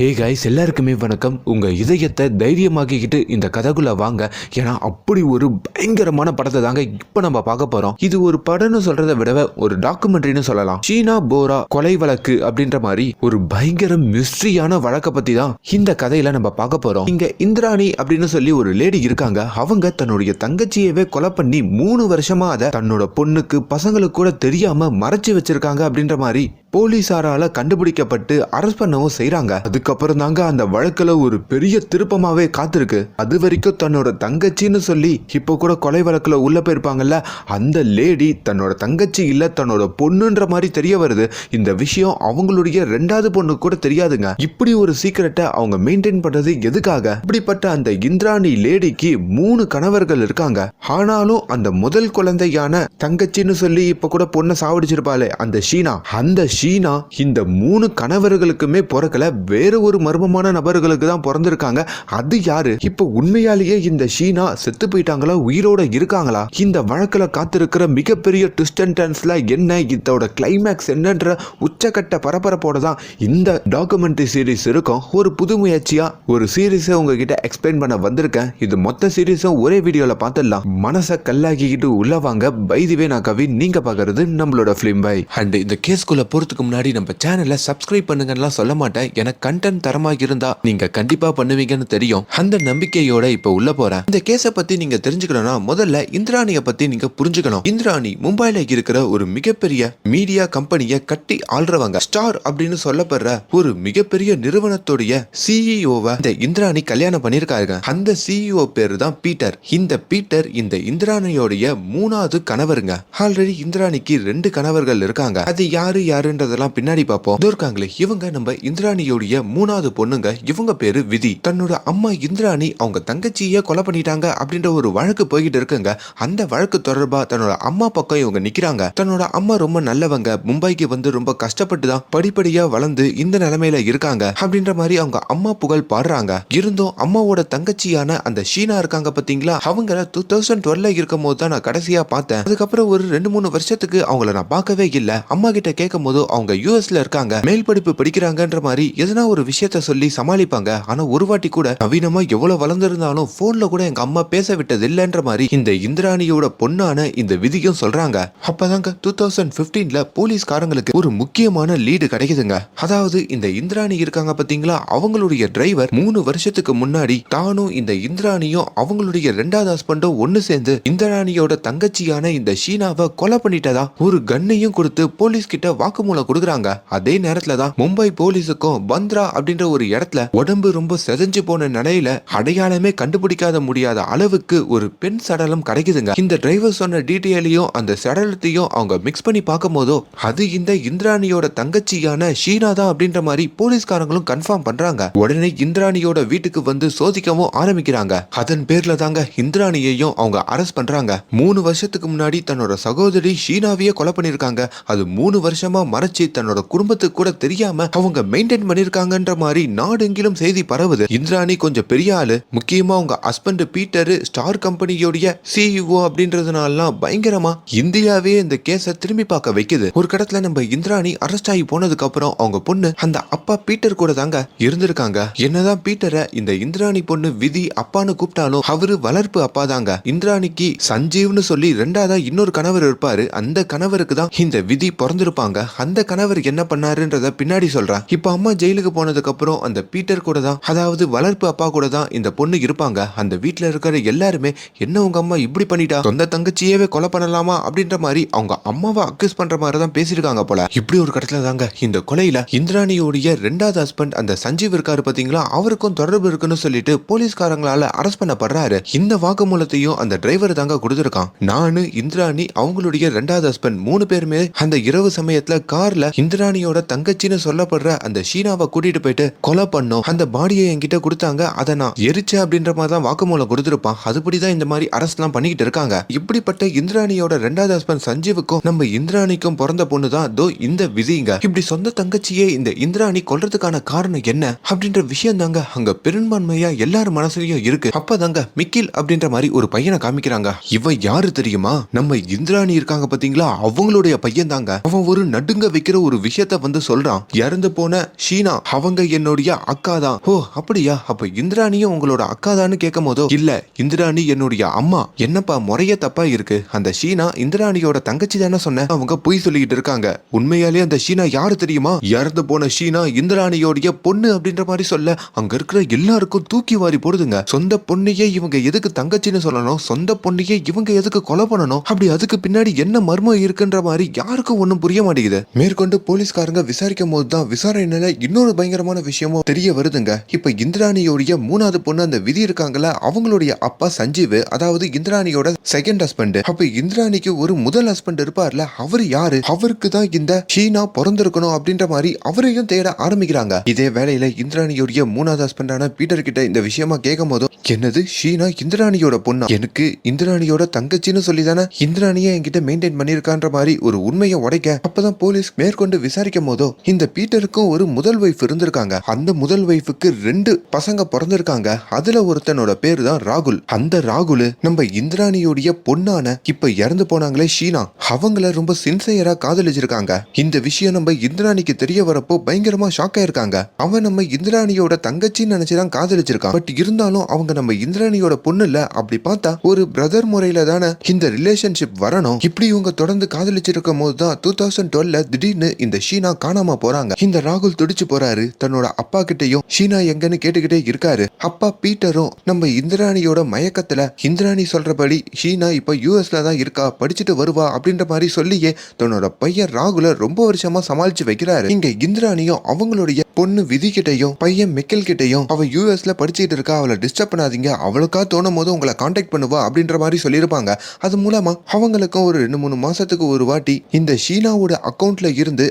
Hey guys, எல்லாருக்குமே வணக்கம். உங்க இதயத்தை தைரியமாக்கிக்கிட்டு இந்த கதைக்குள்ள வாங்க. ஏன்னா அப்படி ஒரு பயங்கரமான படத்தை தாங்க இப்ப நம்ம பார்க்க போறோம். இது ஒரு படம்னு சொல்றதை விட ஒரு டாக்குமெண்ட்ரின்னு சொல்லலாம். ஷீனா போரா கொலை வழக்கு அப்படின்ற மாதிரி ஒரு பயங்கர மிஸ்ட்ரியான வழக்கை பத்தி தான் இந்த கதையில நம்ம பார்க்க போறோம். இங்க இந்திராணி அப்படின்னு சொல்லி ஒரு லேடி இருக்காங்க. அவங்க தன்னுடைய தங்கச்சியவே கொலை பண்ணி 3 வருஷமா அதை தன்னோட பொண்ணுக்கு பசங்களுக்கு கூட தெரியாம மறைச்சு வச்சிருக்காங்க அப்படின்ற மாதிரி போலீசாரால கண்டுபிடிக்கப்பட்டு அரெஸ்ட் பண்ணவும் செய்யறாங்க. அதுக்கப்புறம் தாங்க அந்த வழக்குல ஒரு பெரிய திருப்பமாவே காத்திருக்கு. அது வரைக்கும் தன்னோட தங்கச்சின்னு சொல்லி இப்ப கூட கொலை வழக்குல உள்ள போயிருப்பாங்கல்ல, அந்த லேடி தன்னோட தங்கச்சி இல்ல தன்னோட பொண்ணுன்ற மாதிரி தெரிய வருது. இந்த விஷயம் அவங்களுடைய 2வது பொண்ணு கூட தெரியாதுங்க. இப்படி ஒரு சீக்கிரட்டை அவங்க மெயின்டைன் பண்றது எதுக்காக? இப்படிப்பட்ட அந்த இந்திராணி லேடிக்கு 3 கணவர்கள் இருக்காங்க. ஆனாலும் அந்த முதல் குழந்தையான தங்கச்சின்னு சொல்லி இப்ப கூட பொண்ணை சாவடிச்சிருப்பாளே அந்த ஷீனா, அந்த ஷீனா இந்த 3 கணவர்களுக்குமே பிறக்கல, வேற ஒரு மர்மமான நபர்களுக்கு தான் பிறந்திருக்காங்க. அது யாரு? இப்ப உண்மையாலேயே இந்த ஷீனா செத்து போயிட்டாங்களா, உயிரோட இருக்காங்களா? இந்த வழக்குல காத்திருக்கிற மிகப்பெரிய ட்விஸ்ட் அண்ட் டர்ன்ஸ்ல என்ன, இதோட கிளைமேக்ஸ் என்னன்ற உச்சக்கட்ட பரபரப்போட தான் இந்த டாக்குமெண்ட்ரி சீரிஸ் இருக்கும். ஒரு புது முயற்சியா ஒரு சீரிஸை உங்ககிட்ட எக்ஸ்பிளைன் பண்ண வந்திருக்கேன். இது மொத்த சீரிஸும் ஒரே வீடியோல பார்த்துடலாம். மனசை கல்லாக்கிக்கிட்டு உள்ள வாங்க. பை தி வே, நான் கவி, நீங்க பாக்குறது நம்மளோட ஃபிலிம் பை. அண்ட் இந்த கேஸ்குள்ள போறதுக்கு முன்னாடி நம்ம சேனலை சப்ஸ்கிரைப் பண்ணுங்கன்னா சொல்ல மாட்டேன். எனக்கு கண்டென்ட் தரமா இருந்தா நீங்க கண்டிப்பா பண்ணுவீங்கன்னு தெரியும். அந்த நம்பிக்கையோட இப்ப உள்ள போறேன். இந்த கேஸை பத்தி நீங்க தெரிஞ்சுக்கணும்னா முதல்ல இந்திராணியை பத்தி நீங்க புரிஞ்சுக்கணும். இந்திராணி மும்பைல இருக்கிற ஒரு மிகப்பெரிய மீடியா கம்பெனியை கட்டி ஆள்றவங்க. ஸ்டார் அப்படின்னு சொல்லப்படுற ஒரு மிகப்பெரிய நிறுவனத்துடைய சிஇஓவை இந்த இந்திராணி கல்யாணம் பண்ணிருக்காங்க. அந்த சிஇஓ பேரு தான் பீட்டர். இந்த பீட்டர் இந்த இந்திராணியோடைய 3வது கணவருங்க. ஆல்ரெடி இந்திராணிக்கு 2 கணவர்கள் இருக்காங்க. அது யாருன்றதெல்லாம் பின்னாடி பார்ப்போம். இருக்காங்களே இவங்க நம்ம இந்திராணியோடைய 3வது பொண்ணுங்க. இவங்க பேரு விதி. தன்னோட அம்மா இந்திராணி அவங்க தங்கச்சியை கொலை பண்ணிட்டாங்க அப்படின்ற ஒரு வழக்கு போய்கிட்டு இருக்குங்க. அந்த வழக்கு தொடர்பா தன்னோட அம்மா பக்கம் இவங்க நிக்கிறாங்க. தன்னோட அம்மா ரொம்ப நல்லவங்க, மும்பைக்கு வந்து ரொம்ப கஷ்டப்பட்டு தான் படிப்படியா வளர்ந்து இந்த நிலைமையில இருக்காங்க அப்படின்ற மாதிரி அவங்க அம்மா புகழ் பாடுறாங்க. இருந்தும் அம்மாவோட தங்கச்சியான அந்த ஷீனா இருக்காங்க பாத்தீங்களா, அவங்கள 2012 இருக்கும் போது தான் நான் கடைசியா பார்த்தேன். அதுக்கப்புறம் ஒரு 2-3 வருஷத்துக்கு அவங்கள நான் பார்க்கவே இல்லை. அம்மா கிட்ட கேட்கும் போது அவங்க யூஎஸ்ல இருக்காங்க, மேல் படிப்பு படிக்கிறாங்கன்ற மாதிரி எதனா ஒரு விஷயத்த சொல்லி சமாளிப்பாங்க. ஆனா ஒரு வாட்டி கூட நவீனமா எவ்வளவு வளர்ந்திருந்தாலும் போன்ல கூட எங்க அம்மா பேச விட்டது இல்லைன்ற மாதிரி இந்த இந்திராணியோட பொண்ணான இந்த விதியும் சொல்றாங்க. அப்பதாங்க 2015ல போலீஸ்காரங்களுக்கு ஒரு முக்கியமான லீடு கிடைக்குதுங்க. அதாவது இந்த இந்திராணி இருக்காங்க பாத்தீங்களா, அவங்களுடைய டிரைவர் 3 வருஷத்துக்கு முன்னாடி தானும் இந்த இந்திராணியும் அவங்களுடைய 2வது ஹஸ்பண்டும் ஒன்னு சேர்ந்து இந்திராணியோட தங்கச்சியான இந்த ஷீனாவை கொலை பண்ணிட்டதா ஒரு கன்னையும் கொடுத்து போலீஸ் கிட்ட வாக்குமூலம் கொடுக்குறாங்க. அதே நேரத்துல தான் மும்பை போலீஸுக்கும் பந்த்ரா அப்படின்ற ஒரு இடத்துல உடம்பு ரொம்ப செதஞ்சு போன நிலையில அடையாளமே கண்டுபிடிக்காத முடியாத அளவுக்கு ஒரு பெண் சடலம் கிடைக்குதுங்க. இந்த டிரைவர் சொன்ன டீட்டெயிலையும் அந்த சடலத்தையும் அவங்க மிக்ஸ் பண்ணி பார்க்கும் போதோ அது இந்த இந்திராணியோட தங்கச்சியான ஷீனா தான் அப்படின்ற மாதிரி போலீஸ்காரங்களும் கன்ஃபார்ம் பண்றாங்க. உடனே இந்திராணியோட வீட்டுக்கு வந்து சோதிக்கவும் ஆரம்பிக்கிறாங்க. அதன் பேர்ல தாங்க இந்திராணியையும் அவங்க அரெஸ்ட் பண்றாங்க. 3 வருஷத்துக்கு முன்னாடி தன்னோட சகோதரி ஷீனாவையே கொலை பண்ணிருக்காங்க. அது 3 வருஷமா மறைச்சு தன்னோட குடும்பத்துக்கு கூட தெரியாம அவங்க மெயின்டைன் பண்ணிருக்காங்கன்ற மாதிரி நாடெங்கிலும் செய்தி பரவுது. இந்திராணி கொஞ்சம் பெரிய ஆளு. முக்கியமா அவங்க ஹஸ்பண்ட் பீட்டர் ஸ்டார் கம்பெனியோடைய சிஇஓ அப்படின்றதுனால பயங்கரமா இந்தியாவே இந்த கேஸை திரும்பி பார்க்க வைக்குது. ஒரு கடத்துல நம்ம இந்திராணி அரெஸ்ட் ஆகி போனதுக்கு அப்புறம் அவங்க பொண்ணு அந்த அப்பா பீட்டர் கூட தாங்க இருந்திருக்காங்க. என்னதான் பீட்டரை இந்த இந்திராணி பொண்ணு விதி அப்பான்னு கூப்பிட்டாலும் அவரு வளர்ப்பு அப்பா தாங்க. இந்திராணிக்கு சஞ்சீவ்னு சொல்லி 2வது இன்னொரு கணவர் இருப்பாரு. அந்த கணவருக்கு தான் இந்த விதி பிறந்திருப்பாங்க. அந்த கணவர் என்ன பண்ணாருன்றத பின்னாடி சொல்றேன். இப்ப அம்மா ஜெயிலுக்கு போனதுக்கு அப்புறம் அந்த பீட்டர் கூட தான், அதாவது வளர்ப்பு அப்பா கூட தான் இந்த பொண்ணு இருப்பாங்க. அந்த வீட்டுல இருக்கிற எல்லாருமே என்ன உங்க அம்மா இப்படி பண்ணிட்டா, சொந்த தங்கச்சியவே கொலை பண்ணலாமா அப்படின்ற மாதிரி அவங்க அம்மாவை அக்யூஸ் பண்ற மாதிரி தான் பேசிருக்காங்க போல. இப்படி ஒரு கடத்துல தாங்க இந்த கொலையில இந்திராணியோடைய 2வது ஹஸ்பண்ட் அந்த சஞ்சீவ் இருக்காரு பாத்தீங்களா, அவருக்கும் தொடர்பு இருக்குன்னு சொல்லிட்டு போலீஸ்காரங்களால அரெஸ்ட் பண்ணப்படுறாரு. இந்த வாக்குமூலத்தையும் அந்த டிரைவர் தாங்க கொடுத்திருக்கான். நானு இந்திராணி அவங்களுடைய 2வது ஹஸ்பண்ட் 3 பேருமே அந்த இரவு சமயத்துல கார்ல இந்திராணியோட தங்கச்சின்னு சொல்லப்படுற அந்த ஷீனாவை கூட்டிட்டு போயிட்டு கொலை பண்ணோம். அந்த பாடியை என்கிட்ட கொடுத்தாங்க, அதை நான் எரிச்ச அப்படின்ற மாதிரி தான் வாக்குமூலம் கொடுத்திருப்பான். அதுபடிதான் இந்த மாதிரி அரெஸ்ட் எல்லாம் பண்ணிக்கிட்டு இருக்காங்க. இப்படிப்பட்ட இந்திராணியோட 2வது ஹஸ்பண்ட் சஞ்சீவுக்கும் நம்ம இந்திராணிக்கும் பிறந்த பொண்ணு தான் தோ இந்த விதிங்க. இப்படி சொந்த தங்கச்சியே இந்த இந்திராணி கொல்றதுக்கான காரணம் என்ன அப்படின்ற விஷயம் தாங்க அங்க பெரும்பான்மையா எல்லாரும் மனசுலயும் இருக்கு. அப்பதாங்க மிக்கில் அப்படின்ற மாதிரி ஒரு பையனை காமிக்கிறாங்க. இவன் யாரு தெரியுமா, நம்ம இந்திராணி இருக்காங்க பாத்தீங்களா, அவங்களுடைய பையன் தாங்க. அவன் ஒரு நடுங்க வைக்கிற ஒரு விஷயத்த வந்து சொல்றான். இறந்து போன ஷீனா அவ அவங்க என்னுடைய அக்கா தான். ஓ அப்படியா, அப்ப இந்திராணியும் உங்களோட அக்கா தான்னு கேட்கும் போதோ, இல்ல இந்திராணி என்னுடைய அம்மா. என்னப்பா முறைய தப்பா இருக்கு, அந்த ஷீனா இந்திராணியோட தங்கச்சி தானே சொன்ன, அவங்க பொய் சொல்லிக்கிட்டு இருக்காங்க. உண்மையாலே அந்த ஷீனா யாரு தெரியுமா, இறந்து போன ஷீனா இந்திராணியோடைய பொண்ணு அப்படின்ற மாதிரி சொல்ல அங்க இருக்கிற எல்லாருக்கும் தூக்கி வாரி போடுதுங்க. சொந்த பொண்ணையே இவங்க எதுக்கு தங்கச்சின்னு சொல்லணும், சொந்த பொண்ணையே இவங்க எதுக்கு கொலை பண்ணணும், அப்படி அதுக்கு பின்னாடி என்ன மர்மம் இருக்குன்ற மாதிரி யாருக்கும் ஒண்ணும் புரிய மாட்டேங்குது. மேற்கொண்டு போலீஸ்காரங்க விசாரிக்கும் போதுதான் விசாரணையில இன்னொரு பயங்கரமான விஷயமும் தெரிய வருதுங்க. இப்ப இந்திராணியோடைய மூணாவது பொண்ணு அந்த விதி இருக்காங்கல்ல, அவங்களுடைய அப்பா சஞ்சீவ், அதாவது இந்திராணியோட செகண்ட் ஹஸ்பண்ட். அப்ப இந்திராணிக்கு ஒரு முதல் ஹஸ்பண்ட் இருப்பார்ல, அவரு யாரு, அவருக்கு தான் இந்த ஷீனா பிறந்திருக்கணும் அப்படின்ற மாதிரி அவரையும் தேட ஆரம்பிக்கிறாங்க. இதே வேளையில இந்திராணியோடைய மூணாவது ஹஸ்பண்டான பீட்டர் கிட்ட இந்த விஷயமா கேட்கும் போதும், என்னது ஷீனா இந்திராணியோட பொண்ணா, எனக்கு இந்திராணியோட தங்கச்சின்னு சொல்லிதானே இந்திராணியை என்கிட்ட மெயின்டைன் பண்ணிருக்கான்ற மாதிரி ஒரு உண்மையை உடைக்க, அப்பதான் போலீஸ் மேற்கொண்டு விசாரிக்கும் போதோ இந்த பீட்டருக்கும் ஒரு முதல் வைஃப் இருந்திருக்காங்க. அந்த முதல் வைஃபுக்கு 2 பசங்க பிறந்திருக்காங்க. அதுல ஒருத்தனோட பேரு தான் ராகுல். அந்த ராகுல் நம்ம இந்திராணியோடைய பொண்ணான இப்ப இறந்து போனாங்களே ஷீனா, அவங்கள ரொம்ப சின்சியரா காதலிச்சிருக்காங்க. இந்த விஷயம் நம்ம இந்திராணிக்கு தெரிய வரப்போ பயங்கரமா ஷாக் ஆயிருக்காங்க. அவன் நம்ம இந்திராணியோட தங்கச்சின்னு நினைச்சுதான் காதலிச்சிருக்கான். பட் இருந்தாலும் அவங்க நம்ம இந்திராணியோட பொண்ணு இல்ல. அப்படி பார்த்தா ஒரு பிரதர் முறையில தானே இந்த ரிலேஷன்ஷிப் வரணும். இப்படி இவங்க தொடர்ந்து காதலிச்சிருக்கும் போதுதான் 2012 திடீர்னு இந்த ஷீனா காணாம போறாங்க. இந்த ராகுல் துடிச்சு போறாரு. தன்னோட அப்பா கிட்டையும் ஷீனா எங்கன்னு கேட்டுக்கிட்டே இருக்காரு. அப்பா பீட்டரும் நம்ம இந்திராணியோட மயக்கத்துல இந்திராணி சொல்றபடி ஷீனா இப்ப யூஎஸ்ல தான் இருக்கா, படிச்சுட்டு வருவா அப்படின்ற மாதிரி சொல்லியே தன்னோட பையன் ராகுல ரொம்ப வருஷமா சமாளிச்சு வைக்கிறாரு. இங்க இந்திராணியும் அவங்களுடைய பொண்ணு விதி கிட்டையும் பையன் மிக்கல் கிட்டையும் அவ யூஎஸ்ல படிச்சுட்டு இருக்கா, அவளை டிஸ்டர்ப் பண்ணாதீங்க, அவளுக்கா தோணும் போது உங்களை கான்டாக்ட் பண்ணுவா அப்படின்ற மாதிரி சொல்லியிருப்பாங்க. அது மூலமா அவங்களுக்கும் ஒரு 2-3 மாசத்துக்கு ஒரு வாட்டி இந்த ஷீனாவோட அக்கௌண்ட்ல இருந்து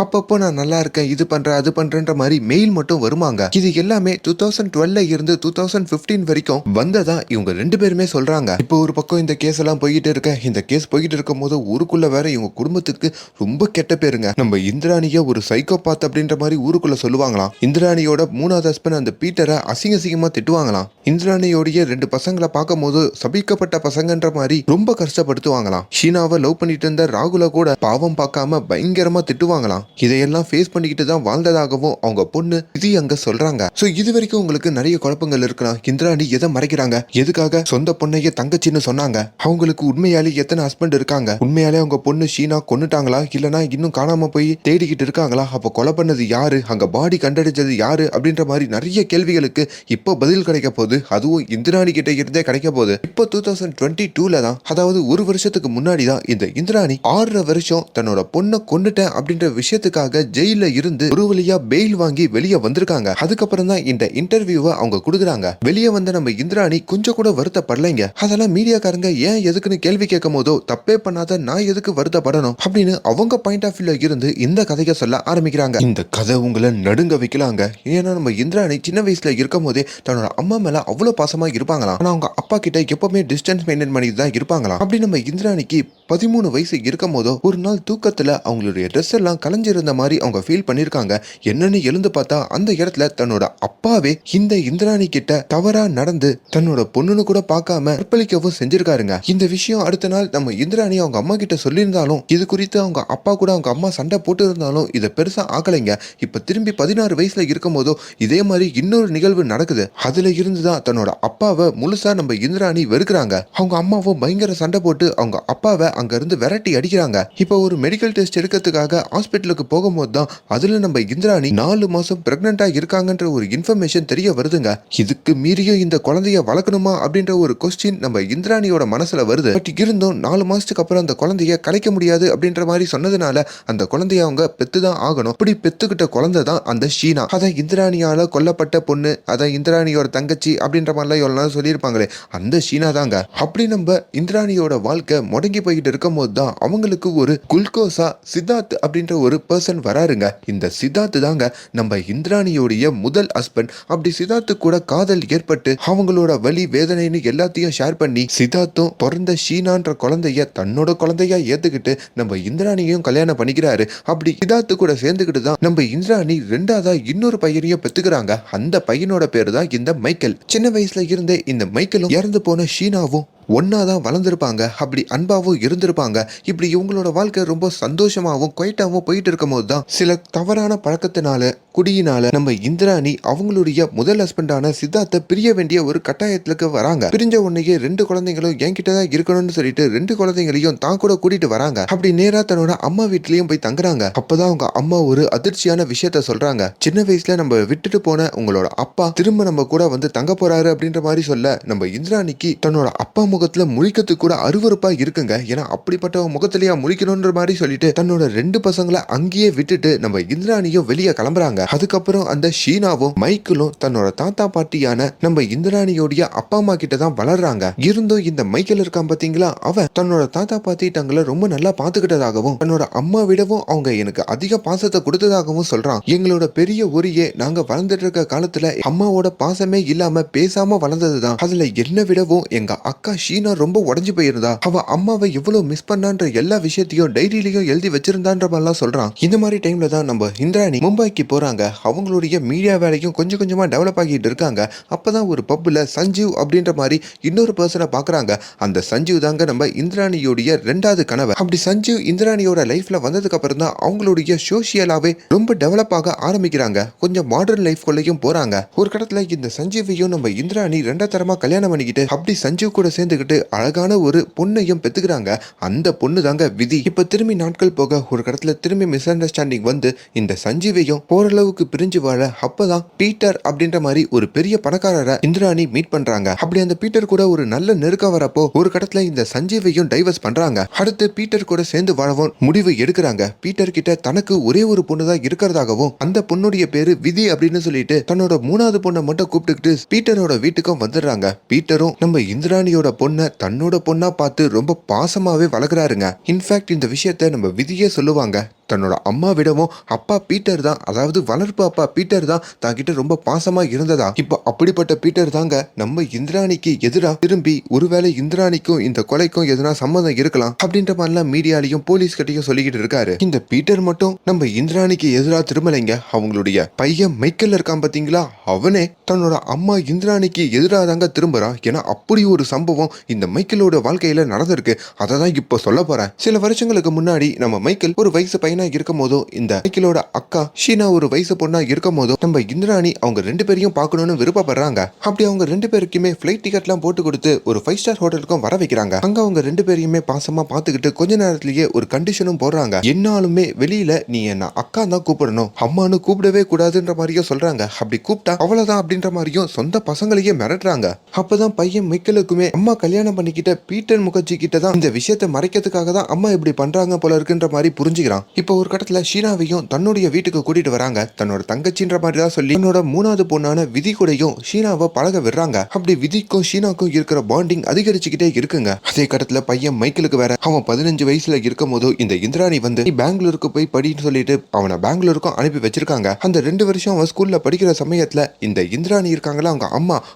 அப்பப்போ நான் நல்லா இருக்கேன், இது பண்றேன் அது பண்றேன்ற மாதிரி மெயில் மட்டும் வருமாங்க. இது எல்லாமே 2012 இருந்து 2015 வரைக்கும் வந்ததா இவங்க 2 பேருமே சொல்றாங்க. இப்போ ஒரு பக்கம் இந்த கேஸ் எல்லாம் போய்கிட்டு இருக்க, இந்த கேஸ் போய்கிட்டு இருக்கும் போது ஊருக்குள்ள வேற இவங்க குடும்பத்துக்கு ரொம்ப கெட்ட பேருங்க. நம்ம இந்திராணிய ஒரு சைக்கோபாத் அப்படின்ற மாதிரி ஊருக்குள்ள சொல்லுவாங்களாம். இந்திராணியோட மூணாவது ஹஸ்பண்ட் அந்த பீட்டரை அசிங்கமா திட்டுவாங்களாம். இந்திராணியோடைய 2 பசங்களை பார்க்கும் போது சபிக்கப்பட்ட பசங்கன்ற மாதிரி ரொம்ப கஷ்டப்படுத்துவாங்களாம். ஷீனாவை லவ் பண்ணிட்டு இருந்த ராகுல கூட பாவம் பார்க்காம பயங்கரமா திட்டுவாங்களாம். இதையெல்லாம் ஃபேஸ் பண்ணிக்கிட்டு தான் வாழ்ந்ததாகவும் அவங்க பொண்ணு இது அங்க சொல்றாங்க. சோ இது வரைக்கும் உங்களுக்கு நிறைய குழப்பங்கள் இருக்கலாம். இந்திராணி எதை மறைக்கிறாங்க, எதுக்காக சொந்த பொண்ணைய தங்கச்சின்னு சொன்னாங்க, அவங்களுக்கு உண்மையாலே எத்தனை ஹஸ்பண்ட் இருக்காங்க, உண்மையாலே அவங்க பொண்ணு ஷீனா கொன்னுட்டாங்களா இல்லனா இன்னும் காணாம போய் தேடிக்கிட்டு இருக்காங்களா, அப்ப கொலை பண்ணது யாரு, அங்க பாடி கண்டடிச்சது யாரு அப்படின்ற மாதிரி நிறைய கேள்விகளுக்கு இப்போ பதில் கிடைக்க போகுது. அதுவும் இந்திராணி கிட்ட இருந்தே கிடைக்க போகுது. இப்போ 2022ல தான், அதாவது ஒரு வருஷத்துக்கு முன்னாடி தான் இந்த இந்திராணி 6 வருஷம் தன்னோட பொண்ணை கொன்னுட்டேன் அப்படின்ற விஷயத்துக்காக ஜெயில இருந்து ஒரு வழியா பெயில் வாங்கி வெளியே வந்திருக்காங்க. அதுக்கப்புறம் தான் இந்த இன்டர்வியூவை அவங்க கொடுக்குறாங்க. வெளியே வந்த நம்ம இந்திராணி கொஞ்சம் கூட வருத்தப்படலைங்க. அதெல்லாம் மீடியாக்காரங்க ஏன் எதுக்குன்னு கேள்வி கேட்கும் போதோ, தப்பே பண்ணாத நான் எதுக்கு வருத்தப்படணும் அப்படின்னு அவங்க பாயிண்ட் ஆஃப் வியூல இருந்து இந்த கதையை சொல்ல ஆரம்பிக்கிறாங்க. இந்த கதை உங்களை நடுங்க வைக்கலாங்க. ஏன்னா நம்ம இந்திராணி சின்ன வயசுல இருக்கும் போதே தன்னோட அம்மா மேல அவ்வளவு பாசமா இருப்பாங்களாம். ஆனா அவங்க அப்பா கிட்ட எப்பவுமே டிஸ்டன்ஸ் மெயின்டைன் பண்ணிட்டு தான் இருப்பாங்களாம். அப்படி நம்ம இந்திராணிக்கு 13 வயசு இருக்கும் போதோ ஒரு நாள் தூக்கத்துல அவங்களுடைய ட்ரெஸ் எல்லாம் கலைஞ்சிருந்த மாதிரி அவங்க ஃபீல் பண்ணிருக்காங்க. என்னன்னு எழுந்து பார்த்தா அந்த இடத்துல தன்னோட அப்பாவே இந்த இந்திராணி கிட்ட தவறா நடந்து தன்னோட பொண்ணுன்னு கூட பார்க்காம கற்பழிக்கவும் செஞ்சிருக்காருங்க. இந்த விஷயம் அடுத்த நாள் நம்ம இந்திராணி அவங்க அம்மா கிட்ட சொல்லியிருந்தாலும், இது குறித்து அவங்க அப்பா கூட அவங்க அம்மா சண்டை போட்டு இருந்தாலும் இதை பெருசா ஆக்கலைங்க. இப்ப திரும்பி 16 வயசுல இருக்கும் போதோ இதே மாதிரி இன்னொரு நிகழ்வு நடக்குது. அதுல இருந்துதான் தன்னோட அப்பாவை முழுசா நம்ம இந்திராணி வெறுக்கிறாங்க. அவங்க அம்மாவும் பயங்கர சண்டை போட்டு அவங்க அப்பாவை அங்க இருந்து விரட்டி அடிக்கிறாங்க. இப்ப ஒரு மெடிக்கல் டெஸ்ட் எடுக்கிறதுக்காக ஹாஸ்பிட்டலுக்கு போகும்போது தான் அதுல நம்ம இந்திராணி 4 மாசம் பிரெக்னெண்டா இருக்காங்கன்ற ஒரு இன்ஃபர்மேஷன் தெரிய வருதுங்க. இதுக்கு மீறியும் இந்த குழந்தைய வளர்க்கணுமா அப்படின்ற ஒரு கொஸ்டின் நம்ம இந்திராணியோட மனசுல வருது. பட் இருந்தும் 4 மாசத்துக்கு அப்புறம் அந்த குழந்தைய கலைக்க முடியாது அப்படின்ற மாதிரி சொன்னதுனால அந்த குழந்தைய அவங்க பெத்துதான் ஆகணும். அப்படி பெத்துக்கிட்ட குழந்தை தான் அந்த ஷீனா. அதான் இந்திராணியால கொல்லப்பட்ட பொண்ணு, அதான் இந்திராணியோட தங்கச்சி அப்படின்ற மாதிரிலாம் எவ்வளவு சொல்லியிருப்பாங்களே அந்த ஷீனா தாங்க. அப்படி நம்ம இந்திராணியோட வாழ்க்கை முடங்கி போய்கிட்டு இருக்கும் போது தான் அவங்களுக்கு ஒரு குல்கோசா சித்தார்த் அப்படின்ற ஒரு பர்சன் வராருங்க. இந்த சித்தார்த் தாங்க நம்ம இந்திராணியோடைய முதல் ஹஸ்பண்ட். அப்படி சித்தார்த்து கூட காதல் ஏற்பட்டு அவங்களோட வலி வேதனைன்னு எல்லாத்தையும் ஷேர் பண்ணி சித்தார்த்தும் பிறந்த ஷீனான்ற குழந்தைய தன்னோட குழந்தையா ஏத்துக்கிட்டு நம்ம இந்திராணியும் கல்யாணம் பண்ணிக்கிறாரு. அப்படி சித்தார்த்து கூட சேர்ந்துக்கிட்டு தான் நம்ம இந்திராணி 2ஆவதா இன்னொரு பையனையும் பெத்துக்கிறாங்க. அந்த பையனோட பேரு தான் இந்த மைக்கேல். சின்ன வயசுல இருந்தே இந்த மைக்கேலும் இறந்து போன ஷீனாவும் ஒன்னாதான் வளர்ந்துருப்பாங்க, அப்படி அன்பாவும் இருந்திருப்பாங்க. இப்படி இவங்களோட வாழ்க்கை ரொம்ப சந்தோஷமாவும் குவைட்டாவும் போயிட்டு இருக்கும் போதுதான் சில தவறான பழக்கத்தினால குடியினால நம்ம இந்திராணி அவங்களுடைய முதல் ஹஸ்பண்டான சித்தார்த்தை பிரிய வேண்டிய ஒரு கட்டாயத்துக்கு வராங்க. பிரிஞ்ச உடனேயே 2 குழந்தைங்களும் என்கிட்டதான் இருக்கணும்னு சொல்லிட்டு 2 குழந்தைங்களையும் தான் கூட கூட்டிட்டு வராங்க. அப்படி நேரா தன்னோட அம்மா வீட்லயும் போய் தங்குறாங்க. அப்பதான் அவங்க அம்மா ஒரு அதிர்ச்சியான விஷயத்த சொல்றாங்க. சின்ன வயசுல நம்ம விட்டுட்டு போன உங்களோட அப்பா திரும்ப நம்ம கூட வந்து தங்க போறாரு அப்படின்ற மாதிரி சொல்ல நம்ம இந்திராணிக்கு தன்னோட அப்பா முகத்துல முழிக்கிறதுக்கு கூட அருவருப்பா இருக்குங்க. ஏன்னா அப்படிப்பட்ட முகத்திலேயே முழிக்கணும்ன்ற மாதிரி சொல்லிட்டு தன்னோட 2 பசங்களை அங்கேயே விட்டுட்டு நம்ம இந்திராணியும் வெளியே கிளம்புறாங்க. அதுக்கப்புறம் அந்த ஷீனாவும் மைக்கிளும் தன்னோட தாத்தா பாட்டியான நம்ம இந்திராணியோடைய அப்பா அம்மா கிட்ட தான் வளர்றாங்க. இருந்தும் இந்த மைக்கேல் இருக்கான் பாத்தீங்களா, அவன் தன்னோட தாத்தா பாட்டி தங்களை ரொம்ப நல்லா பாத்துக்கிட்டதாகவும் தன்னோட அம்மா விடவும் அவங்க எனக்கு அதிக பாசத்தை கொடுத்ததாகவும் சொல்றான். எங்களோட பெரிய ஒரியே நாங்க வளர்ந்துட்டு இருக்க காலத்துல அம்மாவோட பாசமே இல்லாம பேசாம வளர்ந்ததுதான். அதுல என்ன விடவும் எங்க அக்கா ஷீனா ரொம்ப உடஞ்சு போயிருந்தா. அவ அம்மாவை எவ்வளவு மிஸ் பண்ணான்ற எல்லா விஷயத்தையும் டைரியிலையும் எழுதி வச்சிருந்தான்ற மாதிரிலாம் சொல்றான். இந்த மாதிரி டைம்ல தான் நம்ம இந்திராணி மும்பைக்கு போறாங்க. அவங்களுடைய மீடியா வேலையும் கொஞ்சம் கொஞ்சமா டெவலப் ஆகிட்டு இருக்காங்க. அப்பதான் ஒரு பப்ல சஞ்சீவ் அப்படின்ற மாதிரி இன்னொரு பர்சனை பாக்குறாங்க. அந்த சஞ்சீவ் தாங்க நம்ம இந்திராணியோடைய 2வது கணவர். அப்படி சஞ்சீவ் இந்திராணியோட லைஃப்ல வந்ததுக்கு அப்புறம் தான் அவங்களுடைய சோசியலாவே ரொம்ப டெவலப் ஆக ஆரம்பிக்கிறாங்க. கொஞ்சம் மாடர்ன் லைஃப் குள்ளேயும் போறாங்க. ஒரு கடத்துல இந்த சஞ்சீவையும் நம்ம இந்திராணி 2 தரமா கல்யாணம் பண்ணிக்கிட்டு அப்படி சஞ்சீவ் கூட சேர்ந்துக்கிட்டு அழகான ஒரு பொண்ணையும் பெத்துக்கிறாங்க. அந்த பொண்ணு தாங்க விதி. இப்ப திரும்பி நாட்கள் போக ஒரு கடத்துல திரும்பி மிஸ் அண்டர்ஸ்டாண்டிங் வந்து இந்த சஞ்சீவையும் ஓரளவுக்கு பிரிஞ்சு வாழ அப்பதான் பீட்டர் அப்படின்ற மாதிரி ஒரு பெரிய பணக்காரரை இந்திராணி மீட் பண்றாங்க. அப்படி அந்த பீட்டர் கூட ஒரு நல்ல நெருக்கம் வரப்போ ஒரு கடத்துல இந்த சஞ்சீவையும் டைவர்ஸ் பண்றாங்க. அடுத்து பீட்டர் கூட சேர்ந்து வாழவும் முடிவு எடுக்கிறாங்க. பீட்டர் கிட்ட தனக்கு ஒரே ஒரு பொண்ணு தான் இருக்கிறதாகவும் அந்த பொண்ணுடைய பேரு விதி அப்படின்னு சொல்லிட்டு தன்னோட 3வது பொண்ணை மட்டும் கூப்பிட்டுக்கிட்டு பீட்டரோட வீட்டுக்கும் வந்துடுறாங்க. பீட்டரும் நம்ம இந்திராணியோட பொண்ணை தன்னோட பொண்ணா பார்த்து ரொம்ப பாசமாவே வளர்க்குறாருங்க. இன்ஃபேக்ட் இந்த விஷயத்த நம்ம விதியே சொல்லுவாங்க. தன்னோட அம்மா விடவும் அப்பா பீட்டர் தான், அதாவது வளர்ப்பு அப்பா பீட்டர் தான் தாங்கிட்ட ரொம்ப பாசமா இருந்ததா. இப்போ அப்படிப்பட்ட பீட்டர் தாங்க நம்ம இந்திராணிக்கு எதிராக திரும்பி ஒருவேளை இந்திராணிக்கும் இந்த கொலைக்கும் எதனா சம்மந்தம் இருக்கலாம் அப்படின்ற மாதிரிலாம் மீடியாலையும் போலீஸ் கிட்டையும் சொல்லிக்கிட்டு இருக்காரு. இந்த பீட்டர் மட்டும் நம்ம இந்திராணிக்கு எதிராக திரும்பலைங்க. அவங்களுடைய பையன் மைக்கேல் இருக்கான் பாத்தீங்களா, அவனே தன்னோட அம்மா இந்திராணிக்கு எதிராக தாங்க திரும்புறான். ஏன்னா அப்படி ஒரு சம்பவம் இந்த மைக்கேலோட வாழ்க்கையில நடந்திருக்கு. அதை தான் இப்போ சொல்ல போறேன். சில வருஷங்களுக்கு முன்னாடி நம்ம மைக்கேல் ஒரு வயசு பையன் இருக்கும் போதும் இந்த மைக்கேலோட அக்கா ஷீனா ஒரு வயசு பொண்ணா இருக்கும் போதும் நம்ம இந்திராணி அவங்க 2 பேரையும் பார்க்கணும்னு விருப்பப்படுறாங்க. அப்படி அவங்க 2 பேருக்குமே ஃபிளைட் டிக்கெட்லாம் போட்டு கொடுத்து ஒரு 5 ஸ்டார் ஹோட்டலுக்கும் வர வைக்கிறாங்க. அங்க அவங்க 2 பேரையுமே பாசமா பார்த்துக்கிட்டு கொஞ்ச நேரத்திலேயே ஒரு கண்டிஷனும் போடுறாங்க. என்னாலுமே வெளியில நீ என்ன அக்கா தான் கூப்பிடணும், அம்மானு கூப்பிடவே கூடாதுன்ற மாதிரியும் சொல்றாங்க. அப்படி கூப்பிட்டா அவ்வளவுதான் அப்படின்ற மாதிரியும் சொந்த பசங்களையே மிரட்டுறாங்க. அப்பதான் பையன் மைக்கேலுக்குமே அம்மா கல்யாணம் பண்ணிக்கிட்ட பீட்டர் முகர்ஜி கிட்ட தான் இந்த விஷயத்தை மறைக்கிறதுக்காக தான் அம்மா இப்படி பண்றாங்க போல இருக்குன்ற மாதிரி புரிஞ்சுக்கிறான். இப்போ ஒரு கடத்துல ஷீனாவையும் தன்னுடைய வீட்டுக்கு கூட்டிட்டு வராங்க. தன்னோட தங்கச்சின்ற மாதிரி தான் சொல்லி தன்னோட 3வது பொண்ணான விதி கூடயும் ஷீனாவை பழக விடுறாங்க. அப்படி விதிக்கும் ஷீனாக்கும் இருக்கிற பாண்டிங் அதிகரிச்சுக்கிட்டே இருக்குங்க. அதே கடத்துல பையன் மைக்கேலுக்கு வேற அவன் 15 வயசுல இருக்கும் போது இந்த இந்திராணி வந்து நீ பெங்களூருக்கு போய் படின்னு சொல்லிட்டு அவனை பெங்களூருக்கும் அனுப்பி வச்சிருக்காங்க. அந்த 2 வருஷம் அவன் ஸ்கூல்ல படிக்கிற சமயத்துல இந்த இந்திராணி இருக்காங்களா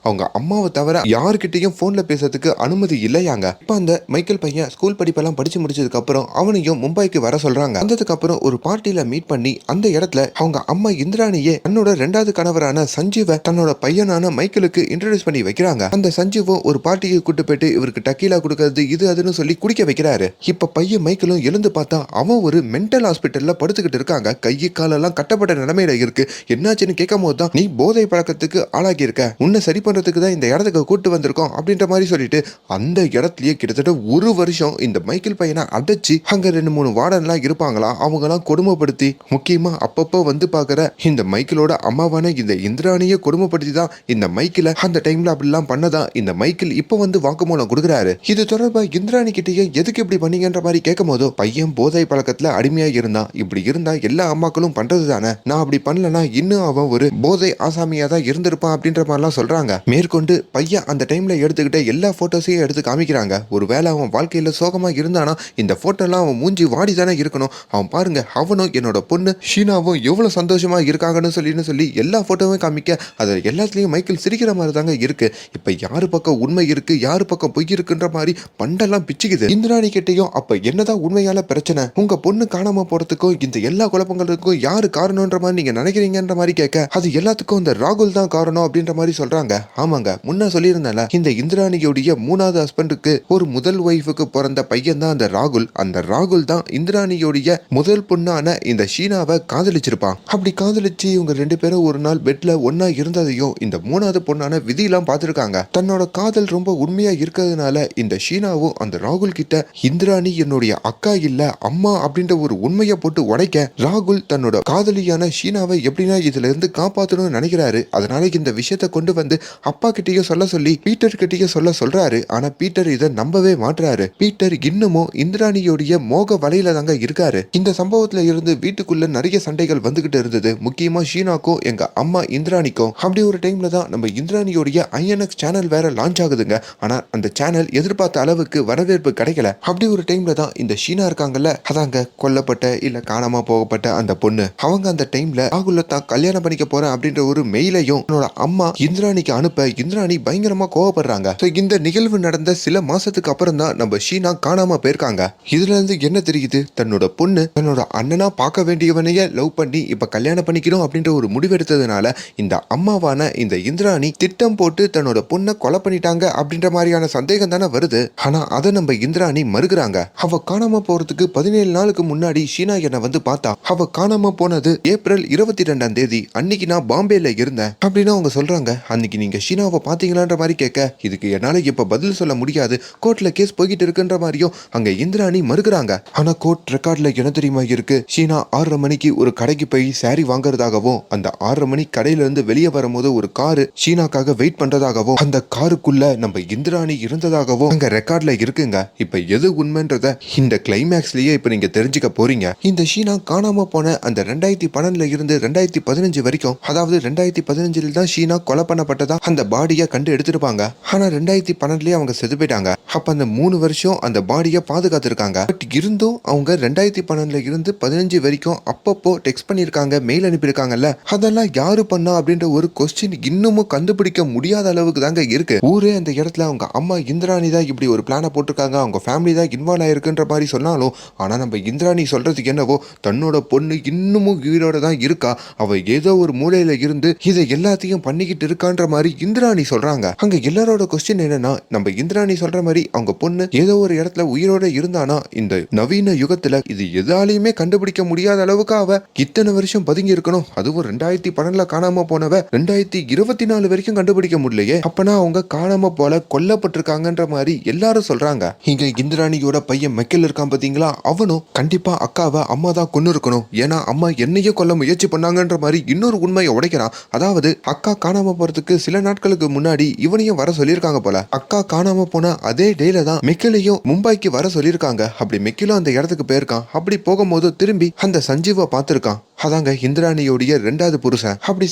அவங்க அம்மாவை தவிர யாருக்கிட்டையும் போன்ல பேசுறதுக்கு அனுமதி இல்லையாங்க. இப்ப அந்த மைக்கேல் பையன் ஸ்கூல் படிப்பெல்லாம் படிச்சு முடிச்சதுக்கு அப்புறம் அவனையும் மும்பைக்கு வர சொல்றாங்க. வந்ததுக்கு அப்புறம் ஒரு பார்ட்டியில மீட் பண்ணி அந்த இடத்துல அவங்க அம்மா இந்திராணியே தன்னோட 2வது கணவரான சஞ்சீவை தன்னோட பையனான மைக்கேலுக்கு இன்ட்ரோடியூஸ் பண்ணி வைக்கிறாங்க. அந்த சஞ்சீவும் ஒரு பார்ட்டியை கூட்டு போயிட்டு இவருக்கு டக்கீலா கொடுக்கறது இது அதுன்னு சொல்லி குடிக்க வைக்கிறாரு. இப்ப பையன் மைக்கேலும் எழுந்து பார்த்தா அவன் ஒரு மென்டல் ஹாஸ்பிட்டல்ல படுத்துக்கிட்டு இருக்காங்க. கை காலெல்லாம் கட்டப்பட்ட நிலைமையில இருக்கு. என்னாச்சுன்னு கேட்கும் போது தான் நீ போதை பழக்கத்துக்கு ஆளாகி இருக்க, உன்னை சரி பண்றதுக்கு தான் இந்த இடத்துக்கு கூட்டு வந்திருக்கோம் அப்படின்ற மாதிரி சொல்லிட்டு அந்த இடத்துலயே கிட்டத்தட்ட 1 வருஷம் இந்த மைக்கேல் பையனை அடைச்சு அங்க 2-3 வார்டன்லாம் இருப்பாங்களா அவங்கெல்லாம் கொடுமைப்படுத்தி முக்கியமா அப்பப்போ வந்து பாக்குற இந்த மைக்கேலோட அம்மாவான இந்த இந்திராணியை கொடுமைப்படுத்தி தான் இந்த மைக்கேல அந்த டைம்ல அப்படிலாம் பண்ணதா இந்த மைக்கேல் இப்போ வந்து வாக்குமூலம் கொடுக்குறாரு. இது தொடர்பா இந்திராணி கிட்டேயே எதுக்கு இப்படி பண்ணீங்கன்ற மாதிரி கேட்கும் போதோ பையன் போதை பழக்கத்துல அடிமையா இருந்தான். இப்படி இருந்தா எல்லா அம்மாக்களும் பண்றது தானே, நான் அப்படி பண்ணலனா இன்னும் அவன் ஒரு போதை ஆசாமியா தான் இருந்திருப்பான் அப்படின்ற மாதிரிலாம் சொல்றாங்க. மேற்கொண்டு பையன் அந்த டைம்ல எடுத்துக்கிட்ட எல்லா போட்டோஸையும் எடுத்து காமிக்கிறாங்க. ஒருவேளை அவன் வாழ்க்கையில சோகமா இருந்தானா இந்த போட்டோலாம் அவன் மூஞ்சி வாடி தானே இருக்கணும், அவன் பாருங்க அவனும் என்னோட பொண்ணு ஷீனாவும் எவ்வளவு சந்தோஷமா இருக்காங்கன்னு சொல்லி எல்லா போட்டோவும் காமிக்க அது எல்லாத்துலயும் மைக்கேல் சிரிக்கிற மாதிரி தாங்க இருக்கு. இப்ப யாரு பக்கம் உண்மை இருக்கு யாரு பக்கம் பொய் இருக்குன்ற மாதிரி பண்டெல்லாம் பிச்சுக்குது. இந்திராணி கிட்டையும் அப்ப என்னதான் உண்மையால பிரச்சனை, உங்க பொண்ணு காணாம போறதுக்கும் இந்த எல்லா குழப்பங்களுக்கும் யாரு காரணம்ன்ற மாதிரி நீங்க நினைக்கிறீங்கன்ற மாதிரி கேட்க, அது எல்லாத்துக்கும் இந்த ராகுல் தான் காரணம் அப்படின்ற மாதிரி சொல்றாங்க. ஆமாங்க, முன்ன சொல்லியிருந்தேன்ல, இந்த இந்திராணியோடைய 3வது ஹஸ்பண்டுக்கு ஒரு முதல் ஒய்ஃபுக்கு பிறந்த பையன் தான் அந்த ராகுல். அந்த ராகுல் தான் இந்திராணியோடைய முதல் பொண்ணான இந்த ஷீனாவை காதலிச்சிருப்பான். அப்படி காதலிச்சு இவங்க 2 பேரும் ஒரு நாள் பெட்ல ஒன்னா இருந்ததையும் இந்த 3வது பொண்ணான விதியெல்லாம் பார்த்திருக்காங்க. தன்னோட காதல் ரொம்ப உண்மையா இருக்கிறதுனால இந்த ஷீனாவும் அந்த ராகுல் கிட்ட இந்திராணி என்னுடைய அக்கா இல்ல அம்மா அப்படின்ற ஒரு உண்மையை போட்டு உடைக்க, ராகுல் தன்னோட காதலியான ஷீனாவை எப்படின்னா இதுல இருந்து காப்பாற்றணும்னு நினைக்கிறாரு. அதனால இந்த விஷயத்தை கொண்டு வந்து அப்பா கிட்டேயும் சொல்லி பீட்டர் கிட்டேயும் சொல்றாரு. ஆனா பீட்டர் இதை நம்பவே மாட்டாரு. பீட்டர் இன்னமும் இந்திராணியோடைய மோக வலையில தாங்க இருக்காரு. இந்த சம்பவத்துல இருந்து வீட்டுக்குள்ள நிறைய சண்டைகள் வந்துகிட்டு இருந்தது. முக்கியமா ஷீனாக்கும் எங்க அம்மா இந்திராணிக்கும். அப்படி ஒரு டைம்ல தான் நம்ம இந்திராணியோடைய ஐஎன்எக்ஸ் சேனல் வேற லான்ச் ஆகுதுங்க. ஆனா அந்த சேனல் எதிர்பார்த்த அளவுக்கு வரவேற்பு கிடைக்கல. அப்படி ஒரு டைம்ல தான் இந்த ஷீனா இருக்காங்கல்ல, அதாங்க கொல்லப்பட்ட இல்ல காணாம போகப்பட்ட அந்த பொண்ணு, அவங்க அந்த டைம்ல ராகுல தான் கல்யாணம் பண்ணிக்க போறேன் அப்படின்ற ஒரு மெயிலையும் என்னோட அம்மா இந்திராணிக்கு அனுப்ப இந்திராணி பயங்கரமா கோவப்படுறாங்க. இந்த நிகழ்வு நடந்த சில மாசத்துக்கு அப்புறம் தான் நம்ம ஷீனா காணாம போயிருக்காங்க. இதுல இருந்து என்ன தெரியுது, தன்னோட பொண்ணு தன்னோட அண்ணனா பார்க்க வேண்டியவனைய லவ் பண்ணி இப்ப கல்யாணம் பண்ணிக்கணும் அப்படின்ற ஒரு முடிவெடுத்ததுனால இந்த அம்மாவான இந்த இந்திராணி திட்டம் போட்டு தன்னோட பொண்ணை கொலை பண்ணிட்டாங்க அப்படின்ற மாதிரியான சந்தேகம் தானே வருது. ஆனா அதை நம்ம இந்திராணி மறுக்கிறாங்க. அவ காணாம போறதுக்கு 17 நாளுக்கு முன்னாடி ஷீனா என்ன வந்து பார்த்தா. அவ காணாம போனது ஏப்ரல் 22ஆம் தேதி. அன்னைக்கு நான் பாம்பேல இருந்தேன் அப்படின்னு அவங்க சொல்றாங்க. அன்னைக்கு நீங்க ஷீனாவை பாத்தீங்களான்ற மாதிரி கேட்க, இதுக்கு என்னால இப்ப பதில் சொல்ல முடியாது, கோர்ட்ல கேஸ் போய்கிட்டு இருக்குன்ற மாதிரியும் அங்க இந்திராணி மறுக்கிறாங்க. ஆனா கோர்ட் ரெக்கார்ட்ல என்ன தெரியுமா இருக்கு, ஷீனா 6:30 மணிக்கு ஒரு கடைக்கு போய் சாரி வாங்குறதாகவும், அந்த 6:30 மணி கடையில இருந்து வெளியே வரும்போது ஒரு காரு ஷீனாக்காக வெயிட் பண்றதாகவும், அந்த காருக்குள்ள நம்ம இந்திராணி இருந்ததாகவும் அங்க ரெக்கார்ட்ல இருக்குங்க. இப்ப எது உண்மைன்றத இந்த கிளைமேக்ஸ்லயே இப்ப நீங்க தெரிஞ்சுக்க போறீங்க. இந்த ஷீனா காணாம போன அந்த 2012ல இருந்து 2015 வரைக்கும், அதாவது 2015 தான் ஷீனா கொலை பண்ணப்பட்டதா அந்த பாடியை கண்டு எடுத்திருப்பாங்க. ஆனா 2012லயே அவங்க செத்து போயிட்டாங்க. அப்ப அந்த 3 வருஷம் அந்த பாடியை பாதுகாத்திருக்காங்க. பட் இருந்தும் அவங்க 2012ல இருந்து 15 வரைக்கும் அப்பப்போ டெக்ஸ்ட் பண்ணிருக்காங்க, மெயில் அனுப்பியிருக்காங்கல்ல, அதெல்லாம் யாரு பண்ணா அப்படின்ற ஒரு கொஸ்டின் இன்னமும் கண்டுபிடிக்க முடியாத அளவுக்கு தாங்க இருக்கு. ஊரே அந்த இடத்துல அவங்க அம்மா இந்திராணி தான் இப்படி ஒரு பிளானை போட்டிருக்காங்க, அவங்க ஃபேமிலி தான் இன்வால்வ் ஆயிருக்குன்ற மாதிரி சொன்னாலும், ஆனா நம்ம இந்திராணி சொல்றதுக்கு என்னவோ தன்னோட பொண்ணு இன்னமும் உயிரோட தான் இருக்கா, அவ ஏதோ ஒரு மூலையில இருந்து இதை எல்லாத்தையும் பண்ணிக்கிட்டு இருக்கான்ற மாதிரி இந்திராணி சொல்றாங்க. அங்க எல்லாரோட கொஸ்டின் என்னன்னா, நம்ம இந்திராணி சொல்ற மாதிரி அவங்க பொண்ணு ஏதோ ஒரு இடத்துல உயிரோட இருந்தானா இந்த நவீன யுகத்துல இது எதாலையுமே கண்டுபிடிக்க முடியாத அளவுக்கு அவ இத்தனை வருஷம் பதுங்கி இருக்கணும். அதுவும் 2012ல காணாம போனவ 2024 வரைக்கும் கண்டுபிடிக்க முடியலையே. அப்பனா அவங்க காணாம போல கொல்லப்பட்டிருக்காங்கன்ற மாதிரி எல்லாரும் சொல்றாங்க. இங்க இந்திராணியோட பையன் மைக்கேல் இருக்கான் பாத்தீங்களா, அவனும் கண்டிப்பா அக்காவை அம்மா தான் கொன்னு இருக்கணும், ஏன்னா அம்மா என்னையே கொல்ல முயற்சி பண்ணாங்கன்ற மாதிரி இன்னொரு உண்மையை உடைக்கிறான். அதாவது அக்கா காணாம போறதுக்கு சில நாட்களுக்கு முன்னாடி இவனையும் வர சொல்லியிருக்காங்க போல. அக்கா காணாம போன அதே டேல தான் மெக்கிலையும் மும்பைக்கு வர சொல்லியிருக்காங்க. அப்படி மெக்கிலும் அந்த இடத்துக்கு போயிருக்கான். அப்படி போகும்போது திரும்பி அந்த சஞ்சீவை பார்த்திருக்கான். அதாங்க இந்திராணியோடைய 2வது புருஷன். அப்படி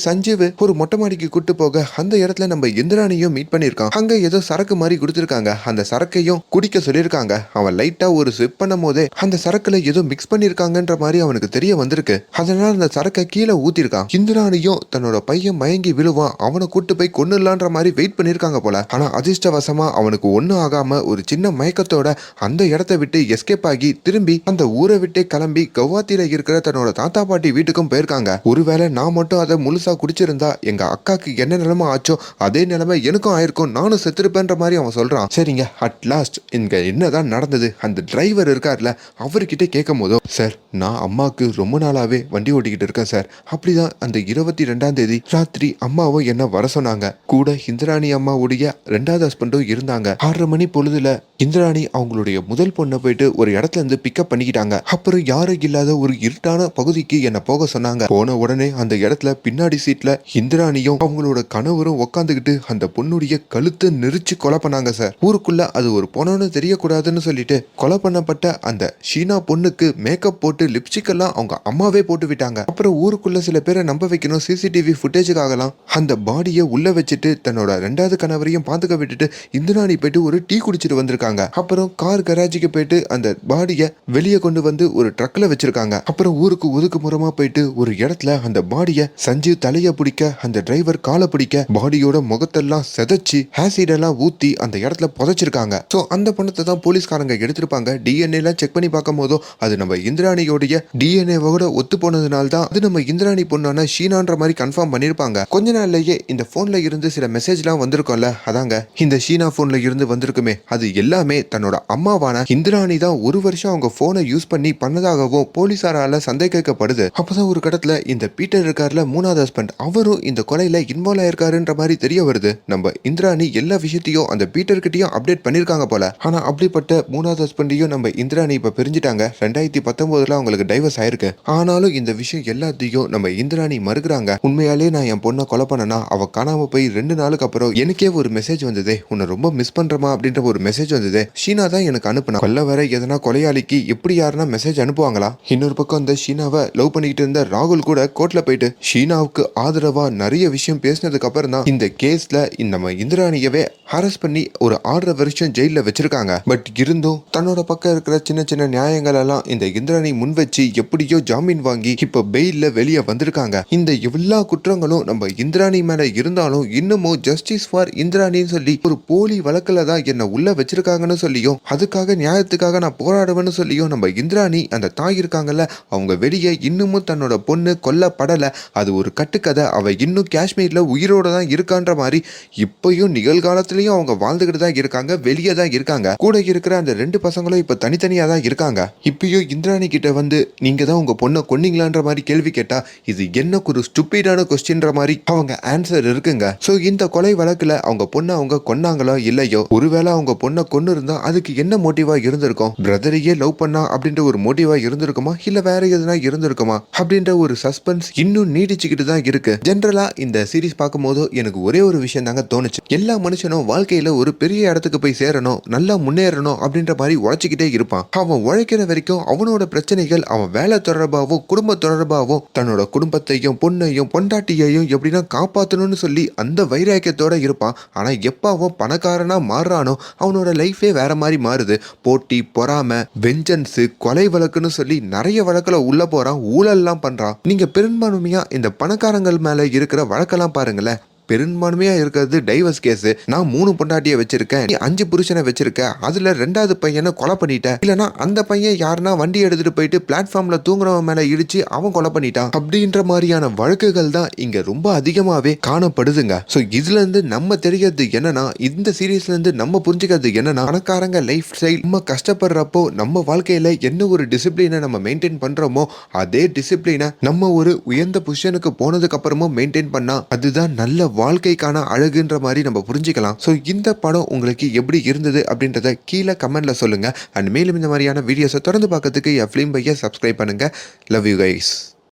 சஞ்சீவ் ஒரு மொட்டை மாடிக்கு கூட்டு போக அந்த இடத்துல நம்ம இந்திராணியும் மீட் பண்ணிருக்கான். அங்க ஏதோ சரக்கு மாதிரி கொடுத்திருக்காங்க. அந்த சரக்கையும் குடிக்க சொல்லியிருக்காங்க. அவன் லைட்டா ஒரு ஸ்விப் பண்ணும் போதே அந்த சரக்குல ஏதோ மிக்ஸ் பண்ணிருக்காங்கன்ற மாதிரி அவனுக்கு தெரிய வந்திருக்கு. அதனால அந்த சரக்கை கீழே ஊத்திருக்கான். இந்திராணியும் தன்னோட பையன் மயங்கி விழுவான், அவனை கூட்டு போய் கொன்னுலான்ற மாதிரி வெயிட் பண்ணிருக்காங்க போல. ஆனா அதிர்ஷ்டவசமா அவனுக்கு ஒன்னும் ஆகாம ஒரு சின்ன மயக்கத்தோட அந்த இடத்தை விட்டு எஸ்கேப் ஆகி திரும்பி அந்த ஊரை விட்டே கிளம்பி கவுஹாத்தில இருக்கிற தன்னோட தாத்தா பாட்டி வீட்டுக்கும் போயிருக்காங்க. ஒருவேளை நான் மட்டும் அதை முழுசா குடிச்சிருந்தா எங்க அக்காக்கு என்ன நிலைமை ஆச்சோ அதே நிலைமை எனக்கும் ஆயிருக்கும், நானும் செத்துருப்பேன்ற மாதிரி அவன் சொல்றான். சரிங்க, அட் லாஸ்ட் இங்க என்னதான் நடந்தது அந்த டிரைவர் இருக்கார்ல அவர்கிட்ட கேட்கும் போதும், சார் நான் அம்மாவுக்கு ரொம்ப நாளாவே வண்டி ஓட்டிக்கிட்டு இருக்கேன் சார். அப்படிதான் அந்த 22ஆம் தேதி ராத்திரி அம்மாவும் என்ன வர சொன்னாங்க. கூட இந்திராணி அம்மாவுடைய 2வது ஹஸ்பண்டும் இருந்தாங்க. 6:30 மணி பொழுதுல இந்திராணி அவங்களுடைய முதல் பொண்ணை போயிட்டு ஒரு இடத்துல இருந்து பிக்கப் பண்ணிக்கிட்டாங்க. அப்புறம் யாரும் இல்லாத ஒரு இருட்டான பகுதிக்கு என்ன போக சொன்னாங்க. போன உடனே அந்த இடத்துல பின்னாடி சீட்ல இந்திராணியும் அவங்களோட கணவரும் உட்காந்துக்கிட்டு அந்த பொண்ணுடைய கழுத்தை நெரிச்சு கொலை பண்ணாங்க சார். ஊருக்குள்ள அது ஒரு பொண்ணுன்னு தெரியக்கூடாதுன்னு சொல்லிட்டு கொலை பண்ணப்பட்ட அந்த ஷீனா பொண்ணுக்கு மேக்கப் போட்டு லிப்ஸ்டிக் எல்லாம் அவங்க அம்மாவே போட்டு விட்டாங்க. அப்புறம் ஊருக்குள்ள சில பேரை நம்ப வைக்கணும் சிசிடிவி ஃபுட்டேஜுக்காகலாம் அந்த பாடியை உள்ள வச்சுட்டு தன்னோட 2வது கணவரையும் பாத்துக்க விட்டுட்டு இந்திராணி போயிட்டு ஒரு டீ குடிச்சிட்டு வந்திருக்காங்க. அப்புறம் கார் கராஜிக்கு போயிட்டு அந்த பாடியை வெளியே கொண்டு வந்து ஒரு ட்ரக்ல வச்சிருக்காங்க. அப்புறம் ஊருக்கு ஒதுக்குமுறமா போயிட்டு ஒரு இடத்துல அந்த பாடியை சஞ்சீவ் தலைய பிடிக்க அந்த டிரைவர் காலை பிடிக்க பாடியோட முகத்தெல்லாம் செதைச்சு ஆசிட் எல்லாம் ஊத்தி அந்த இடத்துல புதைச்சிருக்காங்க. சோ அந்த பணத்தை தான் போலீஸ்காரங்க எடுத்திருப்பாங்க. டிஎன்ஏ எல்லாம் செக் பண்ணி பார்க்கும் போதோ அது நம்ம இந்திராணியோடைய டிஎன்ஏவோட ஒத்து போனதுனால தான் அது நம்ம இந்திராணி பொண்ணான ஷீனான்ற மாதிரி கன்ஃபார்ம் பண்ணிருப்பாங்க. கொஞ்ச நாள்லயே இந்த போன்ல இருந்து சில மெசேஜ்லாம் வந்திருக்கும்ல, அதாங்க இந்த ஷீனா போன்ல இருந்து வந்திருக்குமே, அது எல்லாமே தன்னோட அம்மாவான இந்திராணி தான் ஒரு வருஷம் அவங்க போனை யூஸ் பண்ணி பண்ணதாகவும் போலீசாரால சந்தேகிக்கப்படுது. அப்பதான் ஒரு கடத்துல இந்த பீட்டர் இருக்காருல 3வது ஹஸ்பண்ட், அவரும் இந்த கொலையில இன்வால்வ் ஆயிருக்காருன்ற மாதிரி தெரிய வருது. நம்ம இந்திராணி எல்லா விஷயத்தையும் அந்த பீட்டர் கிட்டயும் அப்டேட் பண்ணிருக்காங்க போல. ஆனா அப்படிப்பட்ட 3வது ஹஸ்பண்டையும் நம்ம இந்திராணி இப்ப பிரிஞ்சுட்டாங்க. 2019 அவங்களுக்கு டைவர்ஸ் ஆயிருக்கு. ஆனாலும் இந்த விஷயம் எல்லாத்தையும் நம்ம இந்திராணி மறுக்கிறாங்க. உண்மையாலே நான் என் பொண்ணை கொலை பண்ணனா அவ காணாம போய் 2 நாளுக்கு அப்புறம் எனக்கே ஒரு மெசேஜ் வந்ததே, உன்னை ரொம்ப மிஸ் பண்றமா அப்படின்ற ஒரு மெசேஜ் வந்ததே, ஷீனா தான் எனக்கு அனுப்புனா. கொல்ல வர எதனா கொலையாளிக்கு எப்படி யாருன்னா மெசேஜ் அனுப்புவாங்களா? இன்னொரு பக்கம் இந்த ஷீனாவை லவ் பண்ணிக்கிட்டு இருந்த ராகுல் கூட கோர்ட்ல போயிட்டு ஷீனாவுக்கு ஆதரவா நிறைய விஷயம் பேசினதுக்கு அப்புறம் தான் இந்த கேஸ்ல நம்ம இந்திராணியவே அரெஸ்ட் பண்ணி ஒரு 6 வருஷம் ஜெயில வச்சிருக்காங்க. பட் இருந்தும் தன்னோட பக்கம் இருக்கிற சின்ன சின்ன நியாயங்கள் எல்லாம் இந்த இந்திராணி முன் வச்சு எப்படியோ ஜாமீன் வாங்கி இப்ப பெயில்ல வெளியே வந்திருக்காங்க. இந்த எல்லா குற்றங்களும் நம்ம இந்திராணி மேல இருந்தாலும் இன்னமும் ஜஸ்டிஸ் ஃபார் இந்திராணின்னு சொல்லி ஒரு போலி வழக்குல தான் என்ன உள்ள வச்சிருக்காங்கன்னு சொல்லியும் அதுக்காக நியாயத்துக்காக நான் போராடுவேன்னு சொல்லியும் நம்ம இந்திராணி அந்த தாய் இருக்காங்கல்ல, அவங்க வெளியே இன்னமும் தன்னோட பொண்ணு கொல்லப்படல, அது ஒரு கட்டுக்கதை, அவ இன்னும் காஷ்மீர்ல உயிரோட தான் இருக்கான்ற மாதிரி இப்பயும் நிகழ்காலத்திலயும் அவங்க வாழ்ந்துகிட்டு தான் இருக்காங்க, வெளியே தான் இருக்காங்க. கூட இருக்கிற அந்த 2 பசங்களும் இப்ப தனித்தனியா தான் இருக்காங்க. இப்பயும் இந்திராணி கிட்ட வந்து நீங்க தான் உங்க பொண்ணை கொன்னீங்களான்ற மாதிரி கேள்வி கேட்டா இது என்ன ஒரு ஸ்டூபிடான கொஸ்டின்ற மாதிரி அவங்க ஆன்சர் இருக்குங்க. சோ இந்த கொலை வழக்குல அவங்க பொண்ணை அவங்க கொன்னாங்களோ இல்லையோ, ஒருவேளை அவங்க பொண்ணை கொன்னு இருந்தா அதுக்கு என்ன மோட்டிவா இருந்திருக்கும்? பிரதரையே லவ் பண்ணா அப்படின்ற ஒரு மோட்டிவா இருந்திருக்குமா, இல்ல வேற எதுனா இருந்திருக்குமா அப்படின்ற ஒரு சஸ்பென்ஸ் இன்னும் நீடிச்சுக்கிட்டு தான் இருக்கு. ஜென்ரலா இந்த சீரிஸ் பார்க்கும்போது எனக்கு ஒரே ஒரு விஷயம் தாங்க தோணுச்சு. எல்லா மனுஷனும் வாழ்க்கையில ஒரு பெரிய இடத்துக்கு போய் சேரணும், நல்லா முன்னேறணும் அப்படின்ற மாதிரி உழைச்சிக்கிட்டே இருப்பான். அவன் உழைக்கிற வரைக்கும் அவனோட பிரச்சனைகள் அவன் வேலை தொடர்பாகவும் குடும்ப தொடர்பாகவும் தன்னோட குடும்பத்தையும் பொண்ணையும் பொண்டாட்டியையும் எப்படின்னா காப்பாற்றணும்னு சொல்லி அந்த வைராக்கியத்தோட இருப்பான். ஆனா எப்ப அவன் பணக்காரனா மாறுறானோ அவனோட லைஃபே வேற மாதிரி மாறுது. போட்டி, பொறாமை, வெஞ்சன்ஸ், கொலை வழக்குன்னு சொல்லி நிறைய வழக்குல உள்ள போறான், ஊழல்லாம் பண்றான். நீங்க பெரும்பான்மையா இந்த பணக்காரங்கள் மேல இருக்கிற வழக்கெல்லாம் பாருங்களேன், பெரும்பான்மையா இருக்கிறது டைவர்ஸ் கேஸ். நான் 3 பொண்டாட்டியை வச்சிருக்கேன், நீ 5 புருஷனை வச்சிருக்க, அதுல 2வது பையனை கொலை பண்ணிட்ட, இல்லனா அந்த பையன் யாருன்னா வண்டி எடுத்துட்டு போயிட்டு பிளாட்ஃபார்ம்ல தூங்குறவன் மேல இடிச்சு அவன் கொலை பண்ணிட்டான் அப்படின்ற மாதிரியான வழக்குகள் தான் இங்க ரொம்ப அதிகமாவே காணப்படுதுங்க. சோ இதுல இருந்து நம்ம தெரிகிறது என்னன்னா, இந்த சீரீஸ்ல இருந்து நம்ம புரிஞ்சுக்கிறது என்னன்னா, பணக்காரங்க லைஃப் ஸ்டைல் நம்ம கஷ்டப்படுறப்போ நம்ம வாழ்க்கையில என்ன ஒரு டிசிப்ளினை நம்ம மெயின்டைன் பண்றோமோ அதே டிசிப்ளினை நம்ம ஒரு உயர்ந்த பொசிஷனுக்கு போனதுக்கு அப்புறமும் மெயின்டைன் பண்ணா அதுதான் நல்ல வாழ்க்கைக்கான அழகுன்ற மாதிரி நம்ம புரிஞ்சுக்கலாம். ஸோ இந்த படம் உங்களுக்கு எப்படி இருந்தது அப்படின்றத கீழே கமெண்ட்ல சொல்லுங்க. அண்ட் மேலும் இந்த மாதிரியான வீடியோஸை தொடர்ந்து பார்க்கறதுக்கு என் ஃபிலிம் பையை சப்ஸ்கிரைப் பண்ணுங்க. Love you guys.